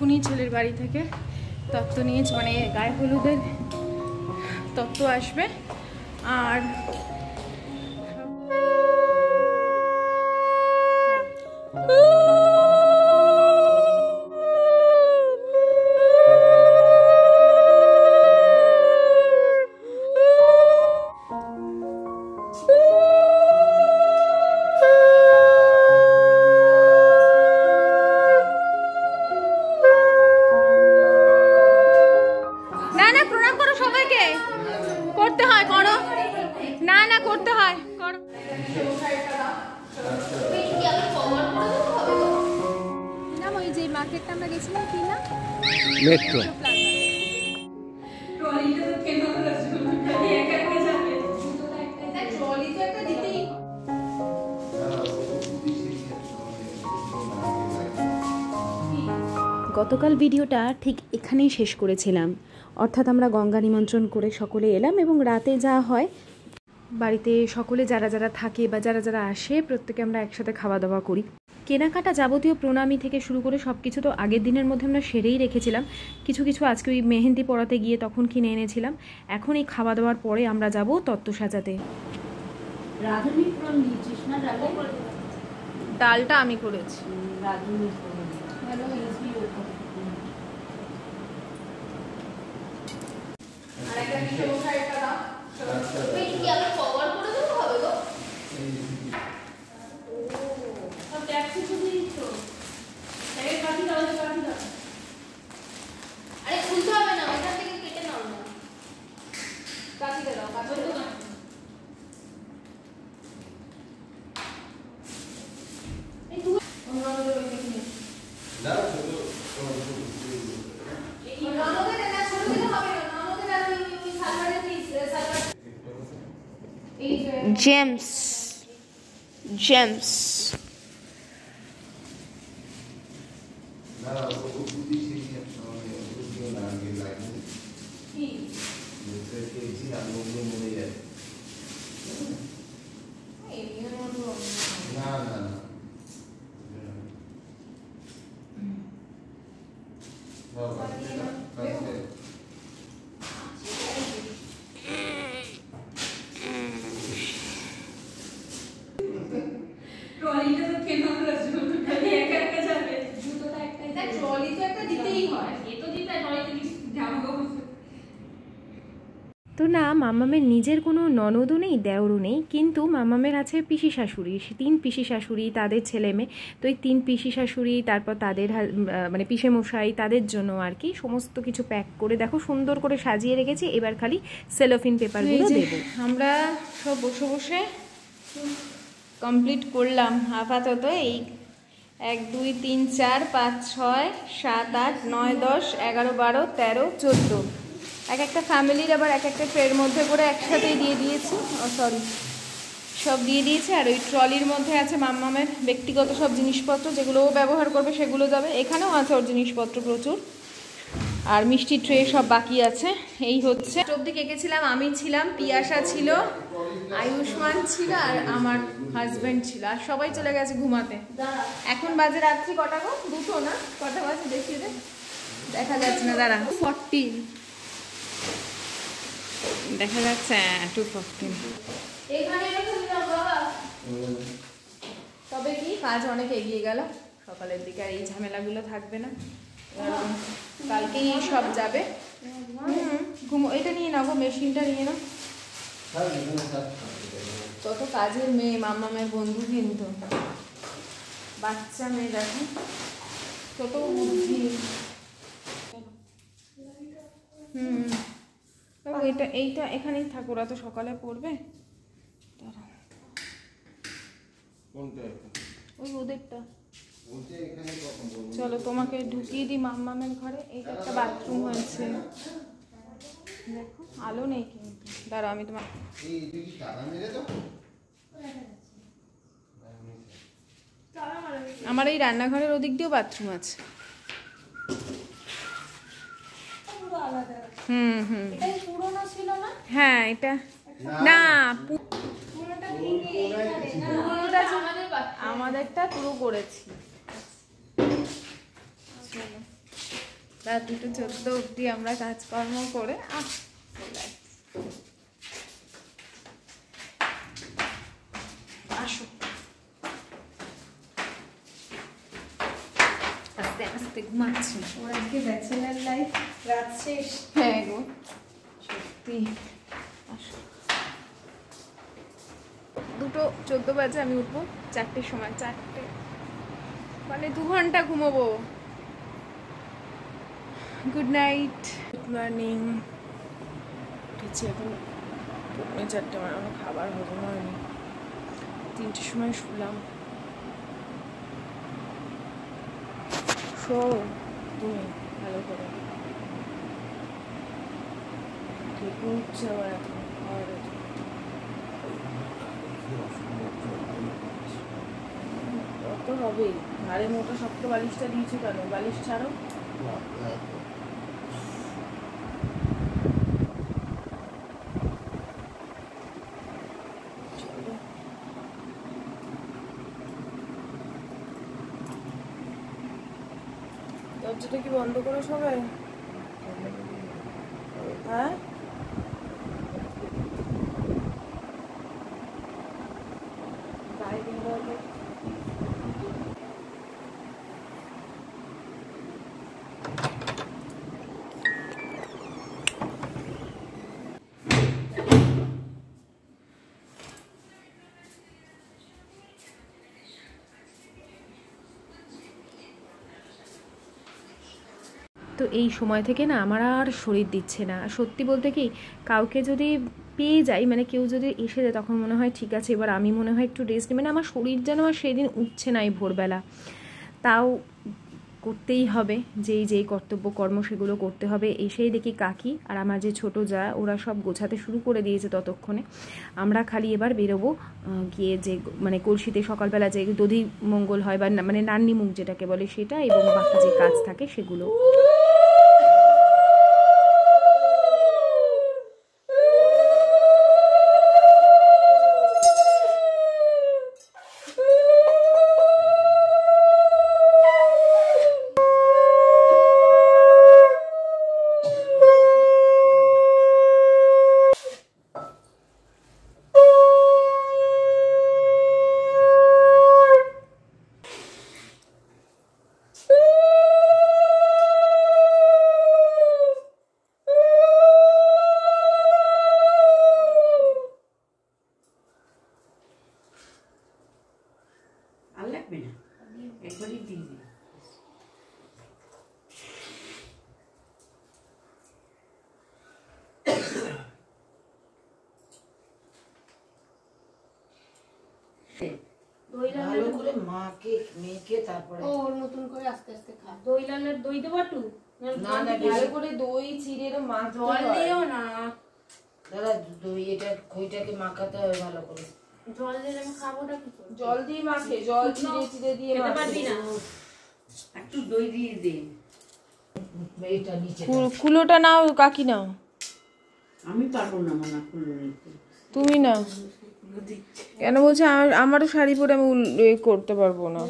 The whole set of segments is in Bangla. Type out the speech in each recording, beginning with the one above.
এক্ষুনি ছেলের বাড়ি থেকে তত্ত্ব নিয়েছে, মানে গায়ে হলুদের তত্ত্ব আসবে। আর মেট্রো গতকাল ভিডিওটা ঠিক এখানেই শেষ করেছিলাম, অর্থাৎ আমরা গঙ্গা নিমন্ত্রণ করে সকলে এলাম এবং রাতে যা হয় বাড়িতে সকলে যারা যারা থাকে বা যারা যারা আসে প্রত্যেকে আমরা একসাথে খাওয়া দাওয়া করি। কেনাকাটা যাবতীয় প্রণামী থেকে শুরু করে সব কিছু তো আগের দিনের মধ্যে আমরা সেরেই রেখেছিলাম। কিছু কিছু আজকে ওই মেহেন্দি পড়াতে গিয়ে তখন কিনে এনেছিলাম। এখন এই খাওয়া দাওয়ার পরে আমরা যাব তত্ত্ব সাজাতে। ডালটা আমি করেছি। Gems. তো না, মামামের নিজের কোনো ননদও নেই, দেওরও নেই, কিন্তু মামামের আছে পিসি শাশুড়ি, 3 পিসি শাশুড়ি, তাদের ছেলে মেয়ে। তো এই 3 পিসি শাশুড়ি, তারপর তাদের মানে পিসে মশাই, তাদের জন্য আর কি সমস্ত কিছু প্যাক করে দেখো সুন্দর করে সাজিয়ে রেখেছি। এবার খালি সেলোফিন পেপারগুলো দেবো। আমরা সব বসে বসে কমপ্লিট করলাম আপাতত। এই 1 2 3 4 5 6 7 8 9 10 11 12 13 14 এক একটা ফ্যামিলির আবার এক একটা ট্রের মধ্যে করে একসাথেই দিয়ে দিয়েছি। সরি, সব দিয়ে দিয়েছি। আর ওই ট্রলির মধ্যে আছে মাম্মামের ব্যক্তিগত সব জিনিসপত্র, যেগুলো ও ব্যবহার করবে সেগুলো যাবে। এখানেও আছে ওর জিনিসপত্র প্রচুর, আর মিষ্টি ট্রে সব বাকি আছে। এই হচ্ছে অবধি কেকেছিলাম, আমি ছিলাম, পিয়াসা ছিল, আয়ুষ্মান ছিল, আর আমার হাজব্যান্ড ছিল, আর সবাই চলে গেছে ঘুমাতে। এখন বাজে রাত্রি কটা গো? 2 না? কটা বাজে দেখিয়ে দে, দেখা যাচ্ছে না, দাঁড়া। 14 দেখা যাচ্ছে, 2:14। তবে কি কাজ অনেক এগিয়ে গেল সকালের দিকে, আর এই ঝামেলাগুলো থাকবে না। কালকেই সব যাবে। ঘুমো, এটা নিয়ে নাও, মেশিনটা নিয়ে নাও। কত কাজের মেয়ে, মাম্মামের বন্ধু, কিন্তু বাচ্চা মেয়ে দেখো কত বুদ্ধি। এটা এইটা এখানেই থাকো, ওরা তো সকালে পড়বে। ওই ওদেরটা চলো তোমাকে ঢুকিয়ে দিই মাম্মামের ঘরে। এইটা একটা বাথরুম হয়েছে, দেখো আলো নেই কিন্তু, দাঁড়াও আমি তোমার। আমার এই রান্নাঘরের ওদিক দিয়েও বাথরুম আছে। হ্যাঁ, এটা না, আমাদেরটা পুরো করেছি। রাত 2:14 অবধি আমরা কাজকর্ম করে আসো আস্তে আস্তে ঘুমাচ্ছি। ওর আজকে ব্যাচেলার লাইফ রাত শেষ। হ্যাঁ গো সত্যি। আসো 2:14 বাজে, আমি উঠবো 4টের সময়। 4টে মানে 2 ঘন্টা ঘুমোবো। Good night, good morning. উঠেছি এখন 4:30, আমার কোনো খাবার হজম হয়নি। 3টের সময় শুলাম। শো তুমি ভালো করে, ঠিক উঠছে আমার এখন খাওয়ার। কত হবে ঘাড়ে মোটা শক্ত বালিশটা দিয়েছো কেন? বালিশ ছাড়ো। দরজাটা কি বন্ধ করো সবাই? হ্যাঁ তো এই সময় থেকে না আমার আর শরীর দিচ্ছে না। সত্যি বলতে কি, কাউকে যদি পেয়ে যাই, মানে কেউ যদি এসে যায়, তখন মনে হয় ঠিক আছে এবার আমি মনে হয় একটু রেস্ট নিই। মানে আমার শরীর যেন আর সেদিন উঠছে না এই ভোরবেলা। তাও করতেই হবে, যেই কর্তব্য কর্ম সেগুলো করতে হবে। এসেই দেখি কাকি আর আমার যে ছোট যা, ওরা সব গোছাতে শুরু করে দিয়েছে। ততক্ষণে আমরা খালি এবার বেরোবো, গিয়ে যে মানে কলসিতে সকালবেলা যে দধি মঙ্গল হয় বা মানে নান্নি মুখ যেটাকে বলে সেটা, এবং বাকি যে কাজ থাকে সেগুলো। ভালো করে মাকে মেখে তারপরে ওর মতন করে আস্তে আস্তে খা। দই লালের দই দেবো একটু? না না ভালো করে দই চিড়ে মাছ জল দিও না, দাদা দই এটা খইটাকে মাখাতে হবে ভালো করে। জল দিলে আমি খাবোটা কি করে? জল দিয়ে মাখে, জল চিড়ে চিড়ে দিয়ে খেতে পারবি না। একটু দই দিয়ে দে। এটা নিচে কুলোটা নাও কাকি, নাও। আমি পারবো না মনে খুলে নিতে। তুমি না কেন বলছে? আমারও শাড়ি পরে আমি করতে পারবো না।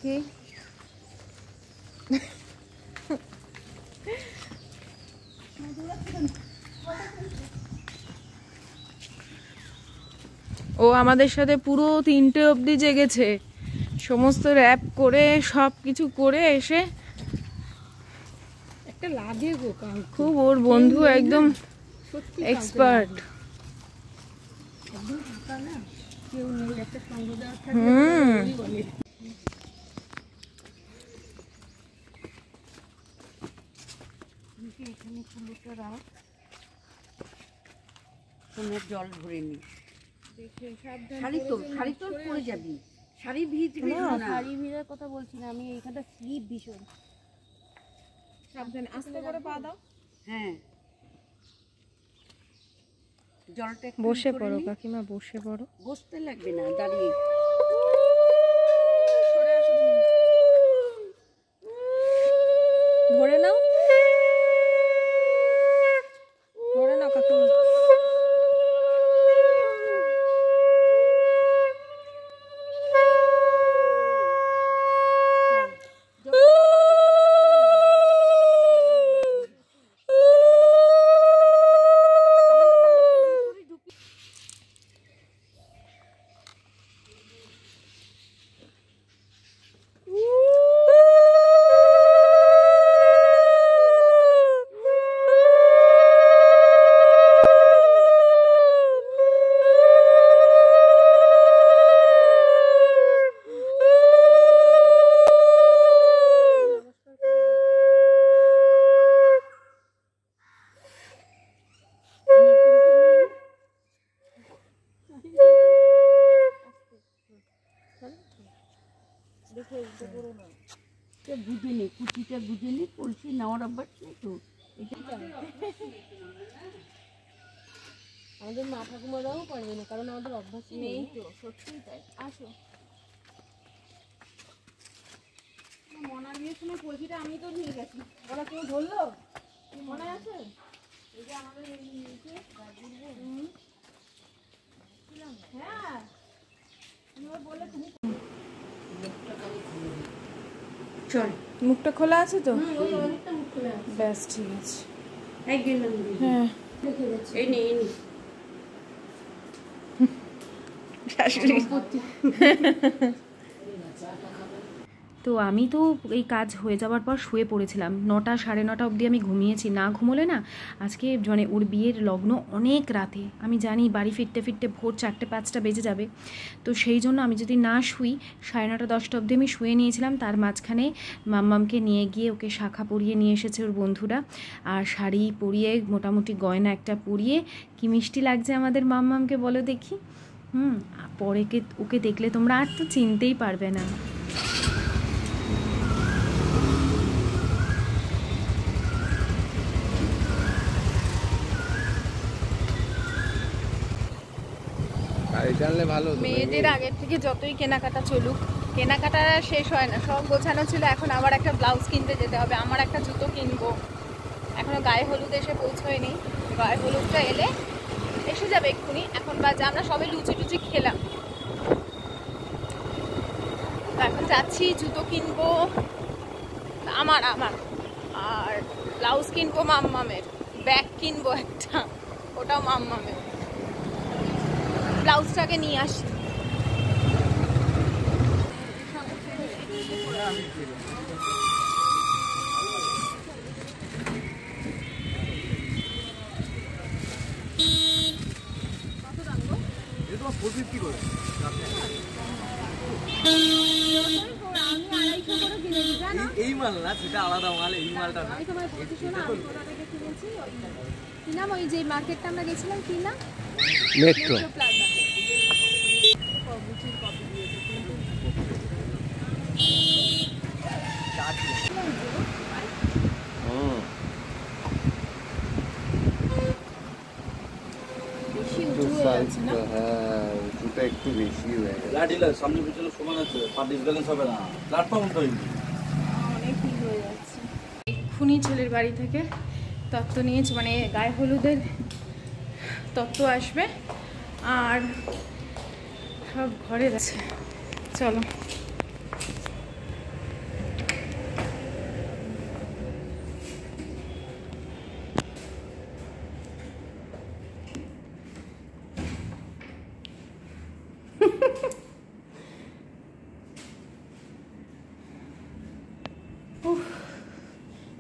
কি ও আমাদের সাথে পুরো 3টে অবধি জেগেছে, সমস্ত র্যাপ করে সব কিছু করে এসে একটা একটা লাগে গো, খুব ওর বন্ধু একদম সত্যি এক্সপার্ট। একদম ফাঁকা না, কেউ নেই, একটা সঙ্গ দেওয়ার থাকে বলে। এখানে কুলোটা রাখ, সোনার জল ভরে নি। দেখে সাবধান, শাড়ি তো পরে যাবি, শাড়ি ভিজবি না। শাড়ি ভিড়ার কথা বলছি না আমি, এইখানটা স্লিপ ভীষণ। সাবধানে আস্তে করে পা দাও। হ্যাঁ, জলটা বসে পড়ো কাকিমা, বসে পড়ো। বসতে লাগবে না, দাঁড়িয়ে। সরে আসো তুমি। ধরে নাও, ধরে নাও কাকিমা। বুঝে নি, কুচিটা বুঝে নি, কলসি নেওয়ার অভ্যাস নেই তো। আমাদের মা ঠাকুমারাও পারবে না, কারণ আমাদের অভ্যাস নেই তো। সত্যিই তাই। আসো, মনার বিয়ের সময় কলসিটা আমি তো নিয়ে গেছি, ওরা কেউ ধরলো, মনে আছে? এই যে আমাদের হ্যাঁ, বললে তুমি চল, মুখটা খোলা আছে তো? অনেকটা মুখ খুলে আছে। ব্যাস ঠিক আছে। এই গেলাম, হ্যাঁ, এই নে, এই নে। শাশুড়ি। তো আমি তো এই কাজ হয়ে যাওয়ার পর শুয়ে পড়েছিলাম, 9টা সাড়ে 9টা অবধি আমি ঘুমিয়েছি। না ঘুমোলে না আজকে মানে ওর বিয়ের লগ্ন অনেক রাতে, আমি জানি বাড়ি ফিরতে ফিরতে ভোর 4টে 5টা বেজে যাবে। তো সেই জন্য আমি যদি না শুই, 9:30 10টা অবধি আমি শুয়ে নিয়েছিলাম। তার মাঝখানে মাম্মামকে নিয়ে গিয়ে ওকে শাখা পরিয়ে নিয়ে এসেছে ওর বন্ধুরা, আর শাড়ি পরিয়ে মোটামুটি গয়না একটা পরিয়ে। কি মিষ্টি লাগছে আমাদের মাম্মামকে বলো দেখি। পরে ওকে দেখলে তোমরা আর তো চিনতেই পারবে না। গাড়ি টানলে ভালো তো। মেয়েদের আগের থেকে যতই কেনাকাটা চলুক, কেনাকাটা শেষ হয় না। সব গোছানো ছিল, এখন আবার একটা ব্লাউজ কিনতে যেতে হবে, আমার একটা জুতো কিনবো। এখনো গায়ে হলুদ এসে পৌঁছয়নি, গায়ে হলুদটা এলে এসে যাবে এক্ষুনি। এখন বাজে, আমরা সবে লুচি টুচি খেলাম, তো এখন যাচ্ছি জুতো কিনবো আমার আর ব্লাউজ কিনবো মাম্মামের, ব্যাগ কিনবো একটা, ওটাও মাম্মামের। ব্লাউজটাকে নিয়ে আসি। এই মাল না, সেটা আলাদা মাল, এই মালটা না। কি নাম ওই যে মার্কেটটা আমরা গেছিলাম, কি নাম? মেট্রো। প্লাজা। বেশি উঁচু হয়ে যাচ্ছে না? হ্যাঁ, উঁচুটা একটু বেশি হয়ে গেছে। লাঠিলা সামনে পিছনে সমান আছে, পার্টিস ব্যালেন্স হবে না, প্ল্যাটফর্ম তৈরি। অনেক ভিড় হয়ে যাচ্ছে। এক্ষুনি ছেলের বাড়ি থেকে তত্ত্ব নিয়েছে, মানে গায়ে হলুদের তত্ত্ব আসবে, আর সব ঘরে যাচ্ছে। চলো।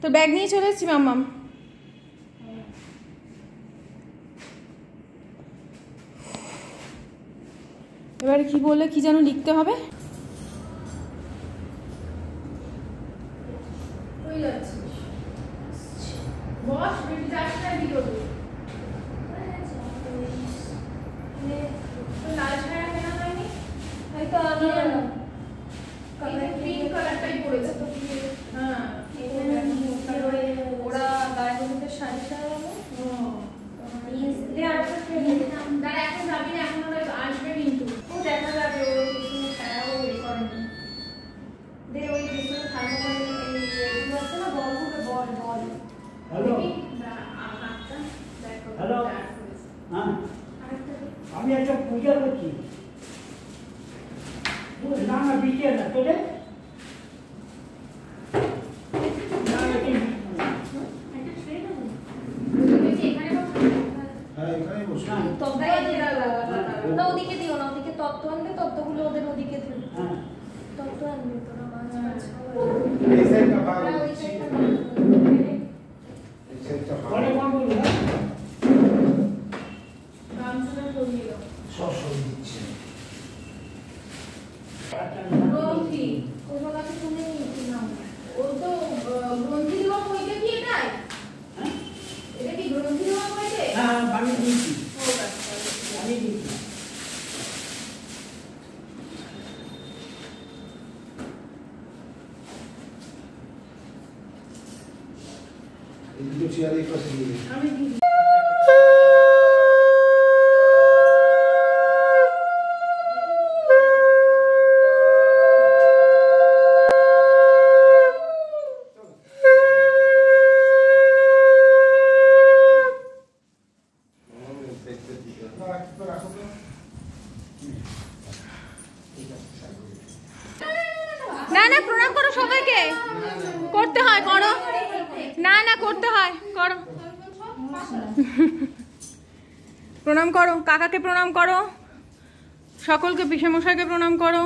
তো তোর ব্যাগ নিয়ে চলে এসেছি মাম্মাম। এবারে কি বললে, কি যেন লিখতে হবে? বস বেশি যাস না, কি করবি? লাল ছায়া কেনা হয়নি? হয়তো আমি পিঙ্ক কালারটাই পড়েছে। হ্যাঁ, ওরা গায়ে হলুদের শাড়ি সাজাবো। দাঁড়া, এখন যাবি না, এখন ওরা আসবে কিন্তু। ও দেখা যাবে, ওই পিছনে ছায়াও বের করেনি। দে ওই পিছনে থার্মোকল এগুলো আছে না, বলগুলো বল বল। হ্যালো হ্যালো হ্যাঁ আমি একটা পূজা করছি। না না বিকে না তোলে না ওদিকে দিও না, ওদিকে তত্ত্ব আনবে, তত্ত্বগুলো ওদের ওদিকে দিও। তত্ত্ব আনবে তোরা, মাছ মাছ পরে কোন বলবো গামছাটা সরিয়ে দাও। সব সব দিচ্ছে গ্রন্থি, ওগুলো কাছে তুলে নিয়েছি না। ও তো গ্রন্থি দেওয়া বইতে কি এটাই? এটা কি গ্রন্থি দেওয়া বইতে? হ্যাঁ বানিয়ে দিচ্ছি ও আচ্ছা। বানিয়ে দিচ্ছি আমি দিই। না না, প্রণাম করো সবাইকে। করতে হয়, করো। না না, করতে হয়, করো। প্রণাম করো, কাকাকে প্রণাম করো, সকলকে, পিসেমশাইকে প্রণাম করো।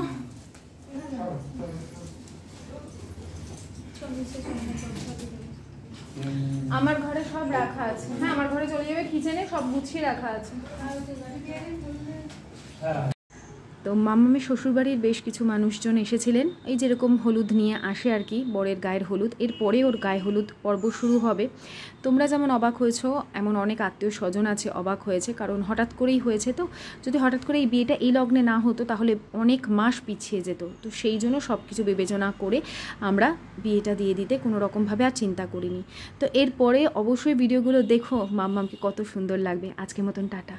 আমার ঘরে সব রাখা আছে। হ্যাঁ, আমার ঘরে চলে যাবে, কিচেনে সব গুছিয়ে রাখা আছে। তো মামামের শ্বশুরবাড়ির বেশ কিছু মানুষজন এসেছিলেন, এই যেরকম হলুদ নিয়ে আসে আর কি, বরের গায়ের হলুদ। এরপরে ওর গায়ে হলুদ পর্ব শুরু হবে। তোমরা যেমন অবাক হয়েছো, এমন অনেক আত্মীয় স্বজন আছে অবাক হয়েছে, কারণ হঠাৎ করেই হয়েছে। তো যদি হঠাৎ করে এই বিয়েটা এই লগ্নে না হতো তাহলে অনেক মাস পিছিয়ে যেত। তো সেই জন্য সব কিছু বিবেচনা করে আমরা বিয়েটা দিয়ে দিতে কোনো রকমভাবে আর চিন্তা করিনি। তো এরপরে অবশ্যই ভিডিওগুলো দেখো, মাম্মামকে কত সুন্দর লাগবে। আজকের মতন টাটা।